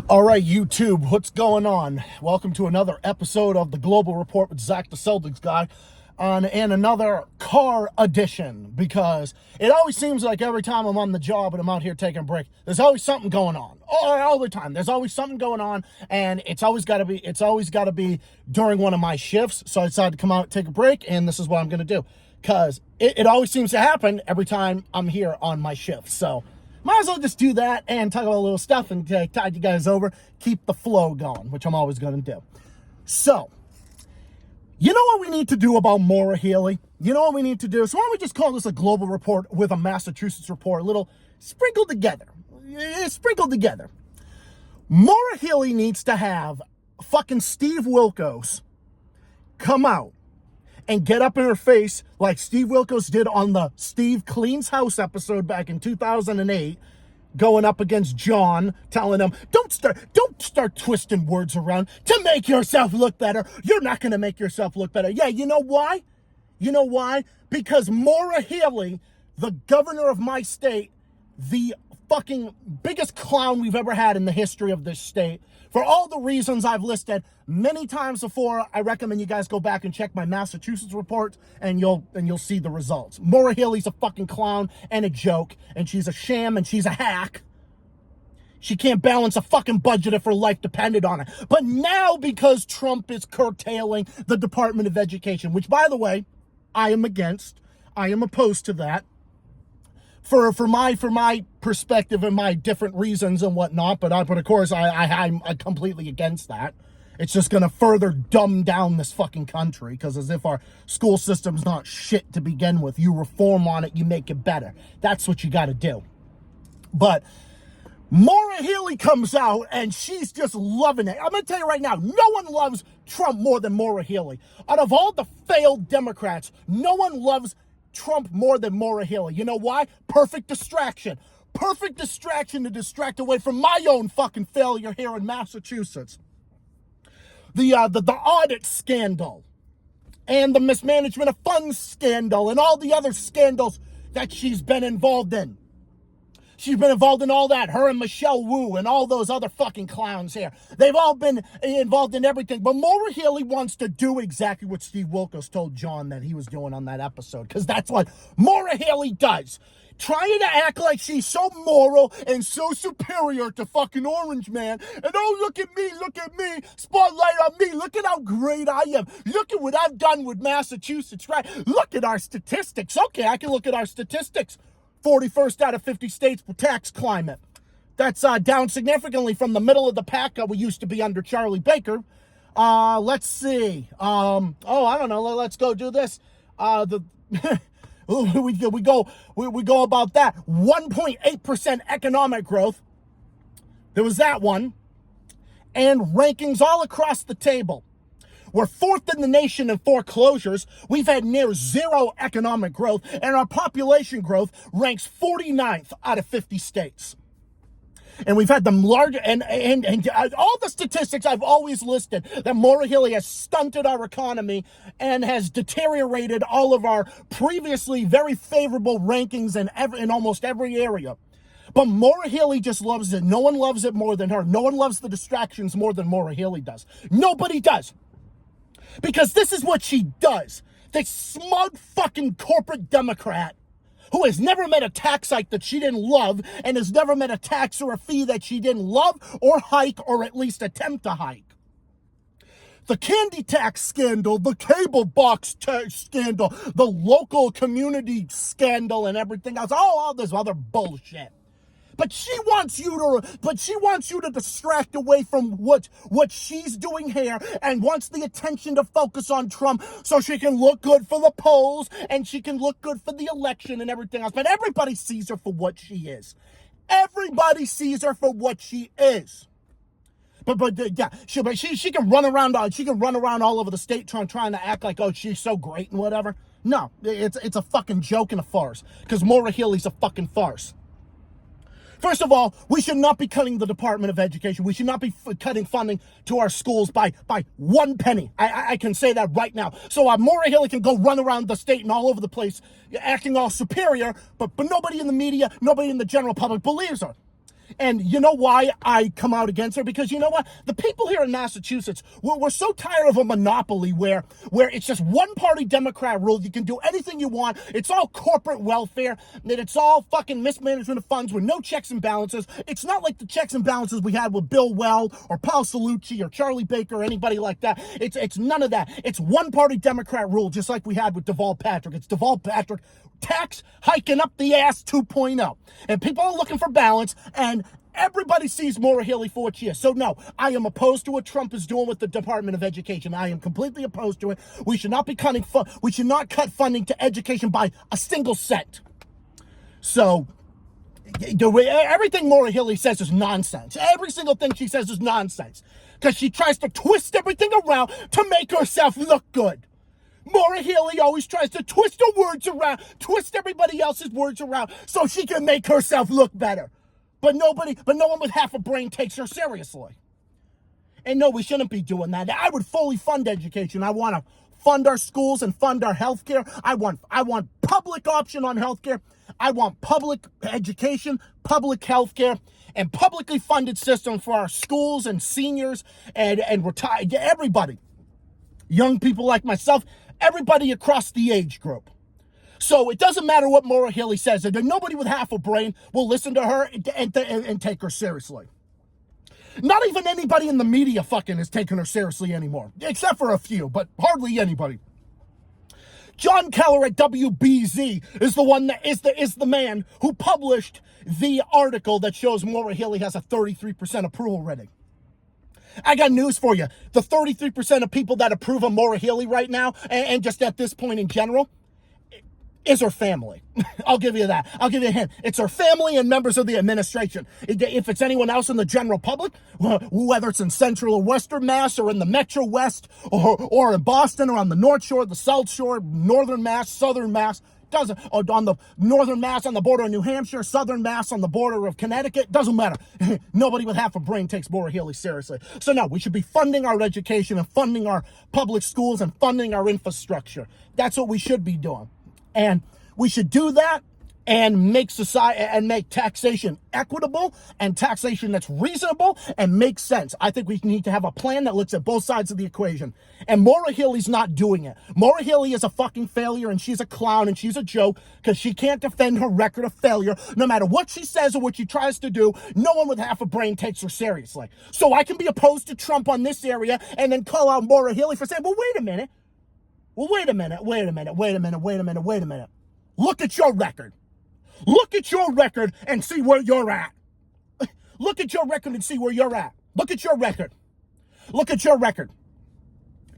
All right, YouTube, what's going on? Welcome to another episode of the Global Report with Zach the Celtics guy and another car edition, because it always seems like every time I'm on the job and I'm out here taking a break, there's always something going on. All the time. There's always something going on, and it's always got to be during one of my shifts. So I decided to come out, take a break, and this is what I'm going to do, because it always seems to happen every time I'm here on my shift. So might as well just do that and talk about a little stuff and tide you guys over, keep the flow going, which I'm always going to do. So, you know what we need to do about Maura Healey? You know what we need to do? So why don't we just call this a global report with a Massachusetts report, a little sprinkled together. Maura Healey needs to have fucking Steve Wilkos come out and get up in her face like Steve Wilkos did on the Steve Cleans House episode back in 2008, going up against John, telling him, don't start twisting words around to make yourself look better. You're not going to make yourself look better. Yeah, you know why? You know why? Because Maura Healey, the governor of my state, the fucking biggest clown we've ever had in the history of this state, for all the reasons I've listed many times before, I recommend you guys go back and check my Massachusetts report, and you'll see the results. Maura Healey's a fucking clown and a joke, and she's a sham and she's a hack. She can't balance a fucking budget if her life depended on it. But now, because Trump is curtailing the Department of Education, which, by the way, I am against. I am opposed to that. For my perspective and my different reasons and whatnot, but of course I'm completely against that. It's just gonna further dumb down this fucking country, because as if our school system's not shit to begin with. You reform on it, you make it better. That's what you gotta do. But Maura Healey comes out and she's just loving it. I'm gonna tell you right now, no one loves Trump more than Maura Healey. Out of all the failed Democrats, no one loves Trump more than Maura Healey. You know why? Perfect distraction. Perfect distraction to distract away from my own fucking failure here in Massachusetts. The audit scandal and the mismanagement of funds scandal and all the other scandals that she's been involved in. She's been involved in all that. Her and Michelle Wu and all those other fucking clowns here. They've all been involved in everything. But Maura Healey wants to do exactly what Steve Wilkos told John that he was doing on that episode. Because that's what Maura Healey does. Trying to act like she's so moral and so superior to fucking Orange Man. And oh, look at me, spotlight on me. Look at how great I am. Look at what I've done with Massachusetts, right? Look at our statistics. Okay, I can look at our statistics. 41st out of 50 states for tax climate. That's down significantly from the middle of the pack we used to be under Charlie Baker. Let's see. I don't know. Let's go do this. We go about that. 1.8% economic growth. There was that one. And rankings all across the table. We're fourth in the nation in foreclosures. We've had near zero economic growth, and our population growth ranks 49th out of 50 states. And we've had the large, and all the statistics I've always listed that Maura Healey has stunted our economy and has deteriorated all of our previously very favorable rankings in almost every area. But Maura Healey just loves it. No one loves it more than her. No one loves the distractions more than Maura Healey does. Nobody does. Because this is what she does. This smug fucking corporate Democrat who has never met a tax hike that she didn't love and has never met a tax or a fee that she didn't love or hike or at least attempt to hike. The candy tax scandal, the cable box tax scandal, the local community scandal and everything else, all this other bullshit. But she wants you to distract away from what she's doing here, and wants the attention to focus on Trump so she can look good for the polls and she can look good for the election and everything else. But everybody sees her for what she is. Everybody sees her for what she is. She can run around. She can run around all over the state trying to act like, oh, she's so great and whatever. No, it's a fucking joke and a farce, because Maura Healey's a fucking farce. First of all, we should not be cutting the Department of Education. We should not be cutting funding to our schools by 1 penny. I can say that right now. So Maura Healey can go run around the state and all over the place acting all superior, but nobody in the media, nobody in the general public believes her. And you know why I come out against her? Because you know what? The people here in Massachusetts, we're so tired of a monopoly where it's just one-party Democrat rule. You can do anything you want. It's all corporate welfare. And it's all fucking mismanagement of funds with no checks and balances. It's not like the checks and balances we had with Bill Weld or Paul Cellucci or Charlie Baker or anybody like that. It's none of that. It's one-party Democrat rule, just like we had with Deval Patrick. It's Deval Patrick tax hiking up the ass 2.0. And people are looking for balance, and everybody sees Maura Healey for what she is. So no, I am opposed to what Trump is doing with the Department of Education. I am completely opposed to it. We should not be cutting we should not cut funding to education by a single cent. So everything Maura Healey says is nonsense. Every single thing she says is nonsense, because she tries to twist everything around to make herself look good. Maura Healey always tries to twist her words around, twist everybody else's words around so she can make herself look better. But no one with half a brain takes her seriously. And no, we shouldn't be doing that. I would fully fund education. I want to fund our schools and fund our healthcare. I want public option on healthcare. I want public education, public healthcare, and publicly funded system for our schools and seniors and retired, everybody. Young people like myself, everybody across the age group. So it doesn't matter what Maura Healey says. And nobody with half a brain will listen to her and take her seriously. Not even anybody in the media fucking is taking her seriously anymore. Except for a few, but hardly anybody. John Keller at WBZ is the one that is the man who published the article that shows Maura Healey has a 33% approval rating. I got news for you. The 33% of people that approve of Maura Healey right now, and just at this point in general, is her family. I'll give you that. I'll give you a hint. It's her family and members of the administration. If it's anyone else in the general public, whether it's in Central or Western Mass or in the Metro West or in Boston or on the North Shore, the South Shore, Northern Mass, Southern Mass, doesn't, or on the Northern Mass on the border of New Hampshire, Southern Mass on the border of Connecticut, doesn't matter. Nobody with half a brain takes Maura Healey seriously. So no, we should be funding our education and funding our public schools and funding our infrastructure. That's what we should be doing. And we should do that and make society and make taxation equitable and taxation that's reasonable and makes sense. I think we need to have a plan that looks at both sides of the equation. And Maura Healey's not doing it. Maura Healey is a fucking failure, and she's a clown, and she's a joke because she can't defend her record of failure. No matter what she says or what she tries to do, no one with half a brain takes her seriously. So I can be opposed to Trump on this area and then call out Maura Healey for saying, well, wait a minute. Look at your record. Look at your record and see where you're at. Look at your record and see where you're at. Look at your record. Look at your record.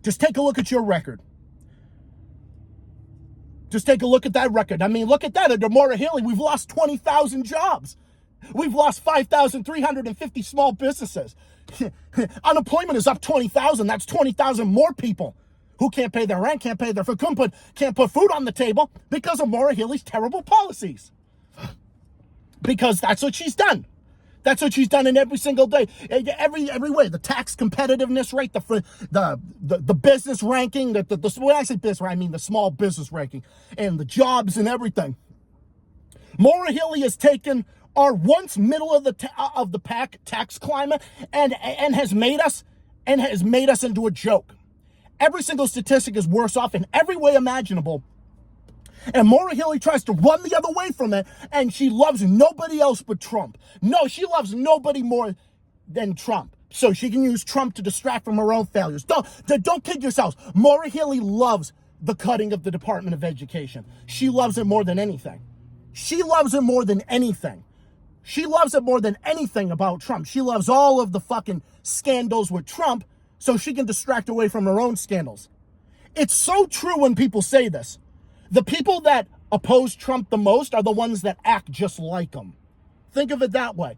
Just take a look at your record. Just take a look at that record. I mean, look at that. Under Maura Healey, we've lost 20,000 jobs. We've lost 5,350 small businesses. Unemployment is up 20,000. That's 20,000 more people who can't pay their rent, can't pay their food, can't put food on the table because of Maura Healey's terrible policies. Because that's what she's done. That's what she's done in every single day, every way. The tax competitiveness rate, the business ranking, when I say business, I mean the small business ranking, and the jobs and everything. Maura Healey has taken our once middle of the pack tax climate and has made us into a joke. Every single statistic is worse off in every way imaginable. And Maura Healey tries to run the other way from it, and she loves nobody else but Trump. No, she loves nobody more than Trump. So she can use Trump to distract from her own failures. Don't kid yourselves. Maura Healey loves the cutting of the Department of Education. She loves it more than anything. She loves it more than anything. She loves it more than anything about Trump. She loves all of the fucking scandals with Trump so she can distract away from her own scandals. It's so true when people say this. The people that oppose Trump the most are the ones that act just like him. Think of it that way.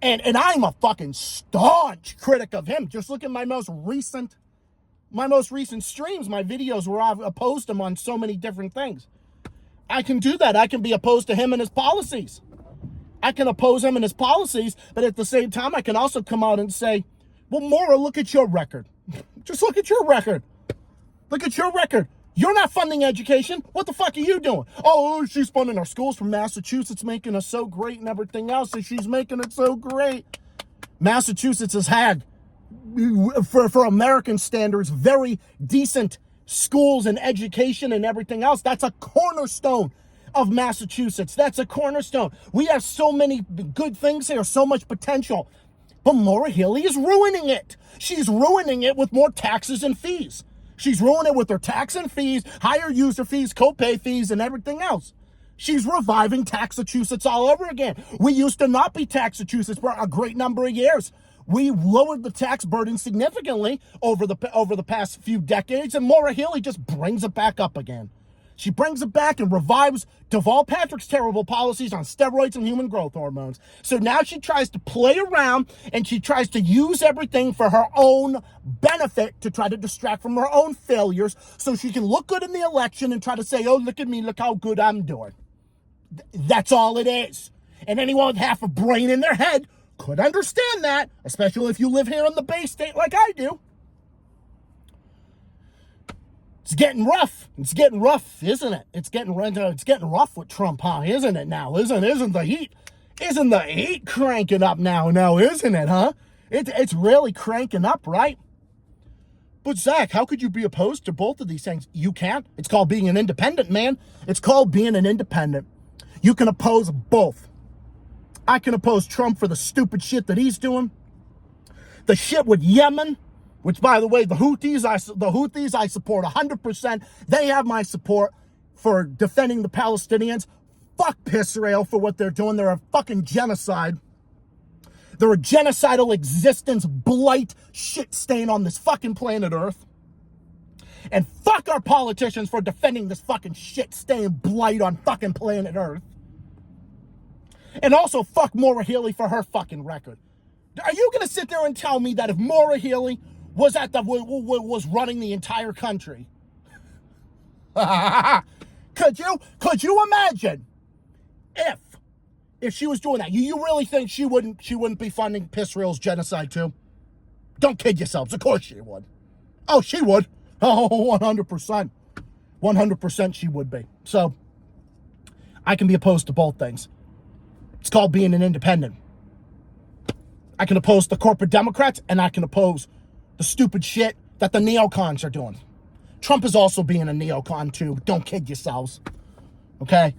And I'm a fucking staunch critic of him. Just look at my most recent streams, my videos where I've opposed him on so many different things. I can do that. I can be opposed to him and his policies. I can oppose him and his policies, but at the same time, I can also come out and say, well, Maura, look at your record. Just look at your record. Look at your record. You're not funding education. What the fuck are you doing? Oh, she's funding our schools from Massachusetts, making us so great and everything else, and she's making it so great. Massachusetts has had, for American standards, very decent schools and education and everything else. That's a cornerstone of Massachusetts. That's a cornerstone. We have so many good things here, so much potential. But Maura Healey is ruining it. She's ruining it with more taxes and fees. She's ruining it with her tax and fees, higher user fees, copay fees, and everything else. She's reviving Taxachusetts all over again. We used to not be Taxachusetts for a great number of years. We lowered the tax burden significantly over the past few decades, and Maura Healey just brings it back up again. She brings it back and revives Deval Patrick's terrible policies on steroids and human growth hormones. So now she tries to play around and she tries to use everything for her own benefit to try to distract from her own failures so she can look good in the election and try to say, oh, look at me, look how good I'm doing. That's all it is. And anyone with half a brain in their head could understand that, especially if you live here in the Bay State like I do. It's getting rough. It's getting rough, isn't it? It's getting rough with Trump, huh? Isn't it now? Isn't the heat cranking up now? No, isn't it, huh? It's really cranking up, right? But Zach, how could you be opposed to both of these things? You can't. It's called being an independent, man. It's called being an independent. You can oppose both. I can oppose Trump for the stupid shit that he's doing. The shit with Yemen, which, by the way, the Houthis I support 100%. They have my support for defending the Palestinians. Fuck Israel for what they're doing. They're a fucking genocide. They're a genocidal existence, blight, shit stain on this fucking planet Earth. And fuck our politicians for defending this fucking shit stain blight on fucking planet Earth. And also fuck Maura Healey for her fucking record. Are you gonna sit there and tell me that if Maura Healey was running the entire country, could you imagine if she was doing that? You really think she wouldn't be funding Israel's genocide too? Don't kid yourselves. Of course she would. Oh, she would. Oh, 100%. 100% she would be. So I can be opposed to both things. It's called being an independent. I can oppose the corporate Democrats, and I can oppose the stupid shit that the neocons are doing. Trump is also being a neocon too. Don't kid yourselves. Okay?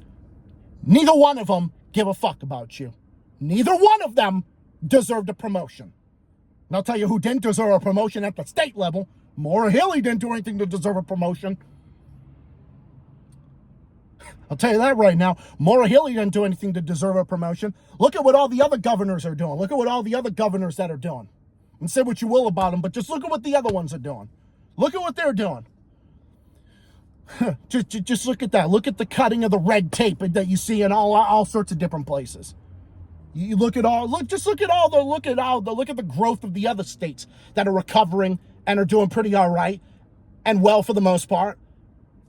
Neither one of them give a fuck about you. Neither one of them deserved a promotion. And I'll tell you who didn't deserve a promotion at the state level. Maura Healey didn't do anything to deserve a promotion. I'll tell you that right now. Maura Healey didn't do anything to deserve a promotion. Look at what all the other governors are doing. Look at what all the other governors that are doing. And say what you will about them, but just look at what the other ones are doing. Look at what they're doing. just look at that. Look at the cutting of the red tape that you see in all sorts of different places. You look at the growth of the other states that are recovering and are doing pretty all right and well for the most part.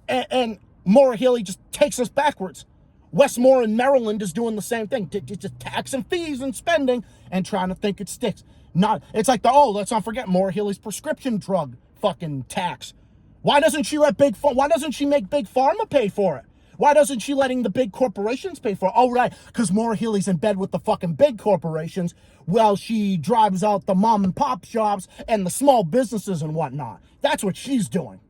And Maura Healey just takes us backwards. Westmore in Maryland is doing the same thing. Just taxing fees and spending and trying to think it sticks. It's like let's not forget Maura Healey's prescription drug fucking tax. Why doesn't she make Big Pharma pay for it? Why doesn't she letting the big corporations pay for it? Oh, right, because Maura Healey's in bed with the fucking big corporations while she drives out the mom and pop shops and the small businesses and whatnot. That's what she's doing.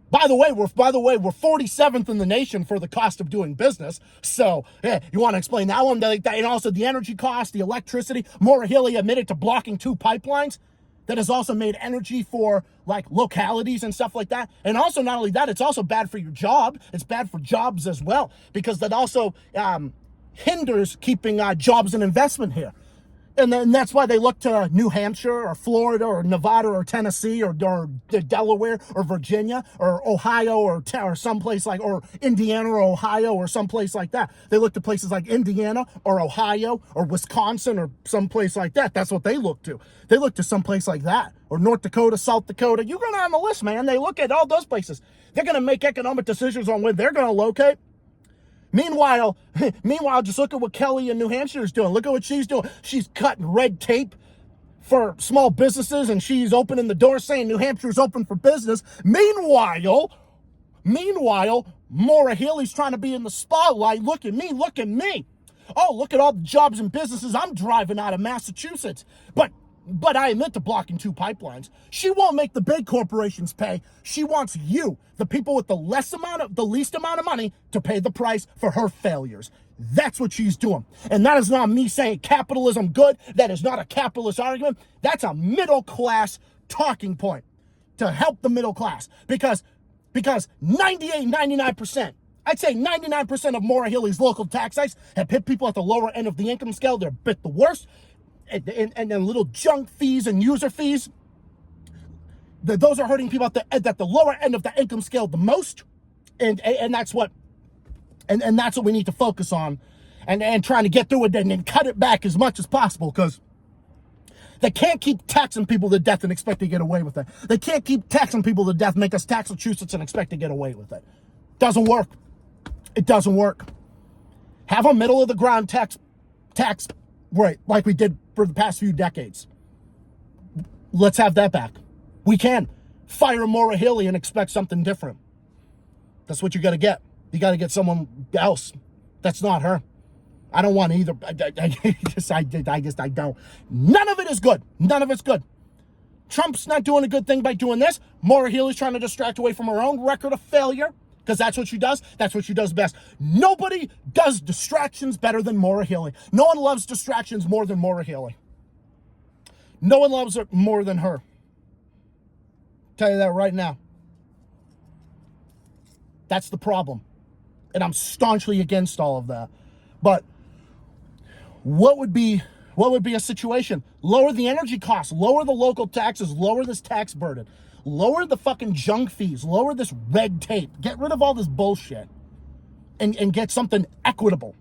By the way, we're 47th in the nation for the cost of doing business. So, you want to explain that one? And also the energy cost, the electricity. Maura Healey admitted to blocking 2 pipelines that has also made energy for like localities and stuff like that. And also, not only that, it's also bad for your job. It's bad for jobs as well, because that also hinders keeping jobs and investment here. And then that's why they look to New Hampshire or Florida or Nevada or Tennessee or Delaware or Virginia or Ohio or someplace like, or Indiana or Ohio or someplace like that. They look to places like Indiana or Ohio or Wisconsin or someplace like that. That's what they look to. They look to someplace like that, or North Dakota, South Dakota. You go down the list, man. They look at all those places. They're going to make economic decisions on where they're going to locate. Meanwhile, just look at what Kelly in New Hampshire is doing. Look at what she's doing. She's cutting red tape for small businesses, and she's opening the door saying New Hampshire's open for business. Meanwhile, Maura Healey's trying to be in the spotlight. Look at me, look at me. Oh, look at all the jobs and businesses I'm driving out of Massachusetts. But I admit to blocking 2 pipelines. She won't make the big corporations pay. She wants you, the people with the least amount of money, to pay the price for her failures. That's what she's doing. And that is not me saying capitalism good. That is not a capitalist argument. That's a middle class talking point to help the middle class. Because 99%, I'd say 99% of Maura Healey's local tax hikes have hit people at the lower end of the income scale. They're a bit the worst. And then little junk fees and user fees, those are hurting people at the lower end of the income scale the most. And that's what we need to focus on, and trying to get through it and cut it back as much as possible, because they can't keep taxing people to death and expect to get away with it. They can't keep taxing people to death, make us tax Massachusetts and expect to get away with it. Doesn't work. It doesn't work. Have a middle of the ground tax rate like we did for the past few decades. Let's have that back. We can fire Maura Healey and expect something different. That's what you got to get. You got to get someone else. That's not her. I don't want either. I don't. None of it is good. None of it's good. Trump's not doing a good thing by doing this. Maura Healey's trying to distract away from her own record of failure, because that's what she does. That's what she does best. Nobody does distractions better than Maura Healey. No one loves distractions more than Maura Healey. No one loves it more than her. Tell you that right now. That's the problem. And I'm staunchly against all of that. But what would be a situation? Lower the energy costs, lower the local taxes, lower this tax burden, lower the fucking junk fees, lower this red tape, get rid of all this bullshit, and get something equitable,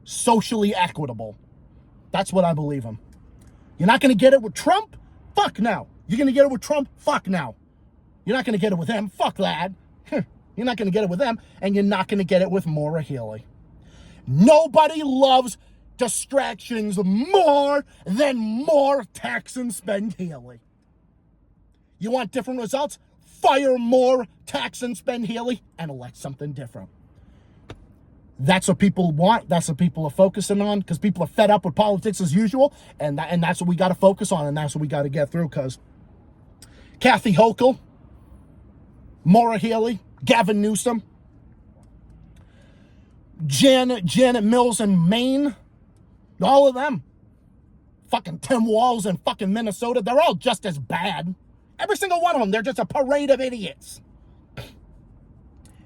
socially equitable. That's what I believe in. You're not going to get it with Trump? Fuck no. You're going to get it with Trump? Fuck no. You're not going to get it with him? Fuck that. You're not going to get it with them, and you're not going to get it with Maura Healey. Nobody loves distractions more than more tax and spend Healey. You want different results? Fire more tax and spend Healey and elect something different. That's what people want. That's what people are focusing on, because people are fed up with politics as usual, and that's what we got to focus on, and that's what we got to get through, because Kathy Hochul, Maura Healey, Gavin Newsom, Janet Mills in Maine, all of them, fucking Tim Walz in fucking Minnesota, they're all just as bad. Every single one of them, they're just a parade of idiots.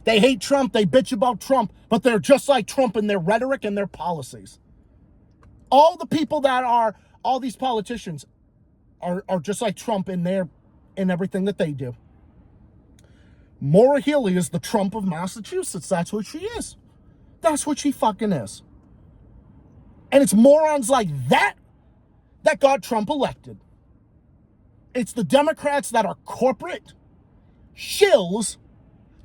They hate Trump, they bitch about Trump, but they're just like Trump in their rhetoric and their policies. All the people that are, all these politicians are just like Trump in everything that they do. Maura Healey is the Trump of Massachusetts. That's what she is. That's what she fucking is. And it's morons like that got Trump elected. It's the Democrats that are corporate shills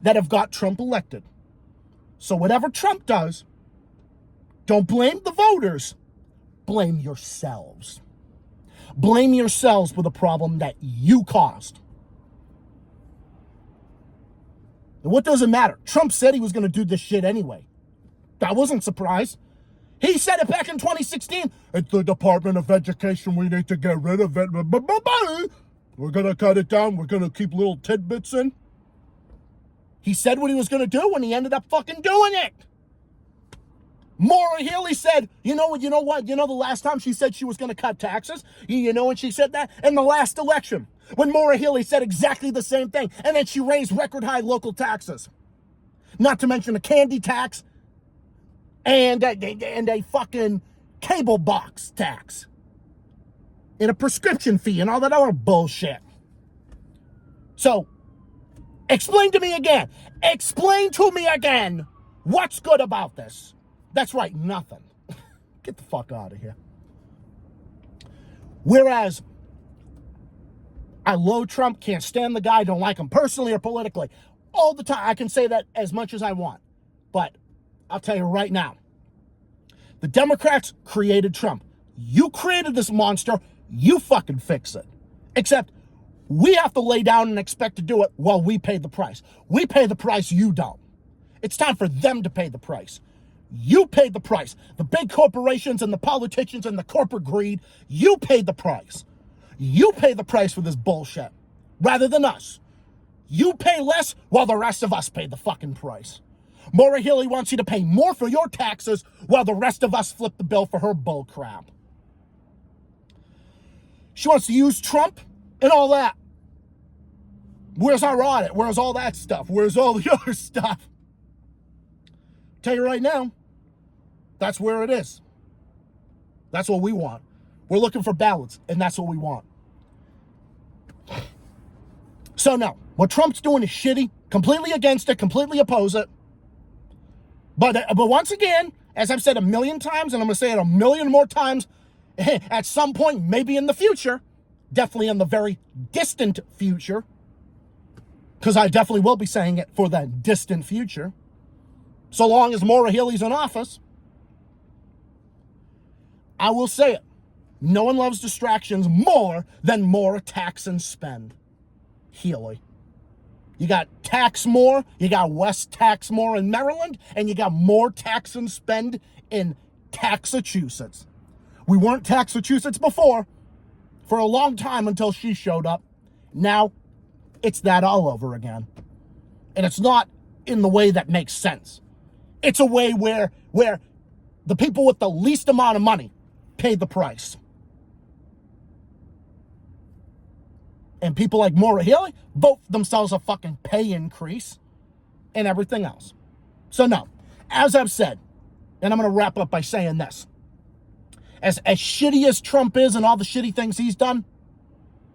that have got Trump elected. So whatever Trump does, don't blame the voters. Blame yourselves. Blame yourselves for the problem that you caused. And what does it matter? Trump said he was going to do this shit anyway. I wasn't surprised. He said it back in 2016. It's the Department of Education. We need to get rid of it. We're going to cut it down. We're going to keep little tidbits in. He said what he was going to do, and he ended up fucking doing it. Maura Healey said, you know what? The last time she said she was going to cut taxes, you know when she said that? In the last election, when Maura Healey said exactly the same thing, and then she raised record high local taxes. Not to mention a candy tax and a fucking cable box tax. And a prescription fee and all that other bullshit. So, explain to me again. Explain to me again what's good about this. That's right, nothing. Get the fuck out of here. Whereas, I loathe Trump, can't stand the guy, don't like him personally or politically. All the time, I can say that as much as I want. But, I'll tell you right now, the Democrats created Trump. You created this monster. You fucking fix it. Except we have to lay down and expect to do it while we pay the price. We pay the price, you don't. It's time for them to pay the price. You paid the price. The big corporations and the politicians and the corporate greed, you paid the price. You pay the price for this bullshit rather than us. You pay less while the rest of us pay the fucking price. Maura Healey wants you to pay more for your taxes while the rest of us flip the bill for her bull crap. She wants to use Trump and all that. Where's our audit? Where's all that stuff? Where's all the other stuff? Tell you right now, that's where it is. That's what we want. We're looking for balance, and that's what we want. So no, what Trump's doing is shitty, completely against it, completely oppose it. But once again, as I've said a million times, and I'm going to say it a million more times, at some point, maybe in the future, definitely in the very distant future, because I definitely will be saying it for the distant future, so long as Maura Healey's in office, I will say it. No one loves distractions more than more tax and spend. Healey. You got tax more, you got West tax more in Maryland, and you got more tax and spend in Taxachusetts. We weren't Taxachusetts before for a long time until she showed up. Now it's that all over again. And it's not in the way that makes sense. It's a way where the people with the least amount of money pay the price. And people like Maura Healey vote for themselves a fucking pay increase and everything else. So no, as I've said, and I'm going to wrap up by saying this. As shitty as Trump is and all the shitty things he's done,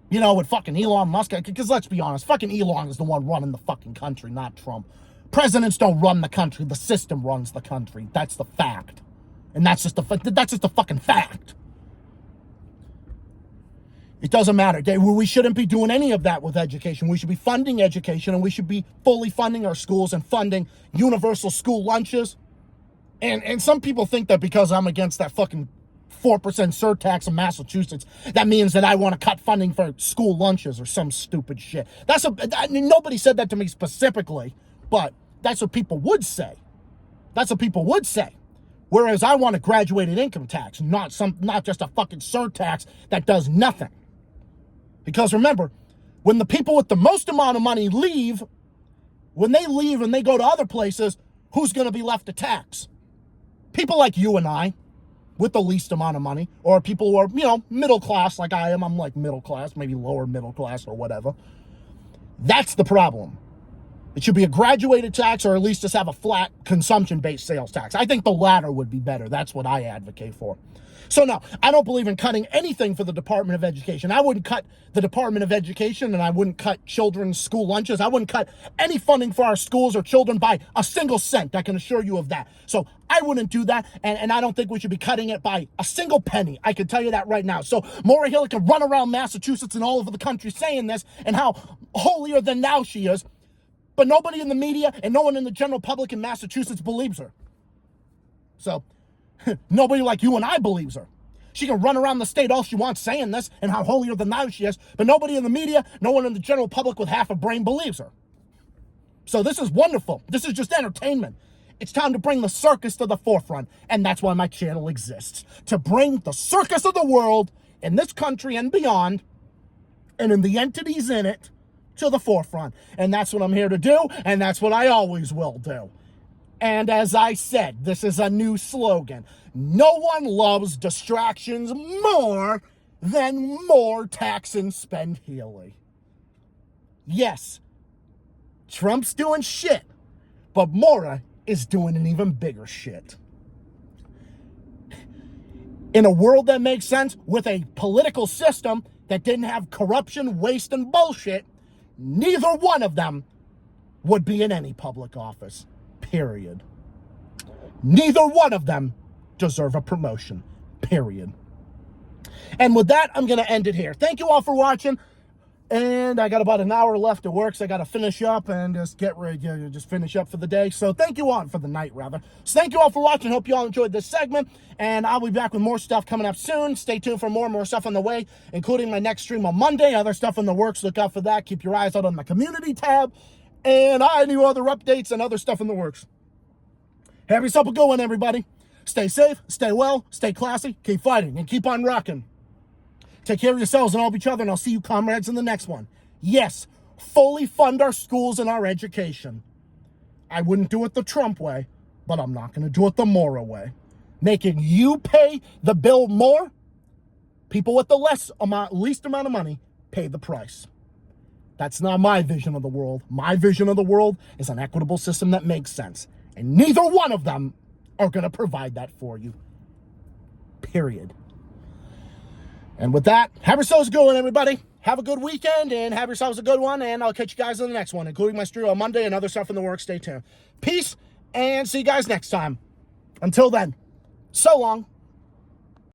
you know, with fucking Elon Musk, because let's be honest, fucking Elon is the one running the fucking country, not Trump. Presidents don't run the country, the system runs the country. That's the fact. And that's just the fucking fact. It doesn't matter. We shouldn't be doing any of that with education. We should be funding education, and we should be fully funding our schools and funding universal school lunches. And some people think that because I'm against that fucking 4% surtax in Massachusetts, that means that I want to cut funding for school lunches or some stupid shit. Nobody said that to me specifically, but that's what people would say. That's what people would say. Whereas I want a graduated income tax, not just a fucking surtax that does nothing. Because remember, when the people with the most amount of money leave, when they leave and they go to other places, who's going to be left to tax? People like you and I, with the least amount of money, or people who are, you know, middle class like I am. I'm like middle class, maybe lower middle class or whatever. That's the problem. It should be a graduated tax, or at least just have a flat consumption-based sales tax. I think the latter would be better. That's what I advocate for. So no, I don't believe in cutting anything for the Department of Education. I wouldn't cut the Department of Education, and I wouldn't cut children's school lunches. I wouldn't cut any funding for our schools or children by a single cent. I can assure you of that. So I wouldn't do that, and I don't think we should be cutting it by a single penny. I can tell you that right now. So Maura Healey can run around Massachusetts and all over the country saying this and how holier than thou she is, but nobody in the media and no one in the general public in Massachusetts believes her. So nobody like you and I believes her. She can run around the state all she wants saying this and how holier than thou she is, but nobody in the media, no one in the general public with half a brain believes her. So this is wonderful. This is just entertainment. It's time to bring the circus to the forefront, and that's why my channel exists. To bring the circus of the world in this country and beyond, and in the entities in it, to the forefront. And that's what I'm here to do, and that's what I always will do. And as I said, this is a new slogan. No one loves distractions more than more tax and spend Healey. Yes, Trump's doing shit, but Maura is doing an even bigger shit. In a world that makes sense, with a political system that didn't have corruption, waste, and bullshit, neither one of them would be in any public office. Period. Neither one of them deserve a promotion. Period. And with that, I'm going to end it here. Thank you all for watching. And I got about an hour left of work, so I got to finish up and just get ready, just finish up for the day. So thank you all, for the night rather. So thank you all for watching. Hope you all enjoyed this segment. And I'll be back with more stuff coming up soon. Stay tuned for more stuff on the way, including my next stream on Monday. Other stuff in the works. Look out for that. Keep your eyes out on my community tab. And any other updates and other stuff in the works. Have yourself a good one, everybody. Stay safe, stay well, stay classy, keep fighting, and keep on rocking. Take care of yourselves and all of each other, and I'll see you comrades in the next one. Yes, fully fund our schools and our education. I wouldn't do it the Trump way, but I'm not going to do it the Maura way. Making you pay the bill more, people with the least amount of money pay the price. That's not my vision of the world. My vision of the world is an equitable system that makes sense. And neither one of them are going to provide that for you. Period. And with that, have yourselves a good one, everybody. Have a good weekend and have yourselves a good one. And I'll catch you guys in the next one, including my stream on Monday and other stuff in the works. Stay tuned. Peace, and see you guys next time. Until then, so long.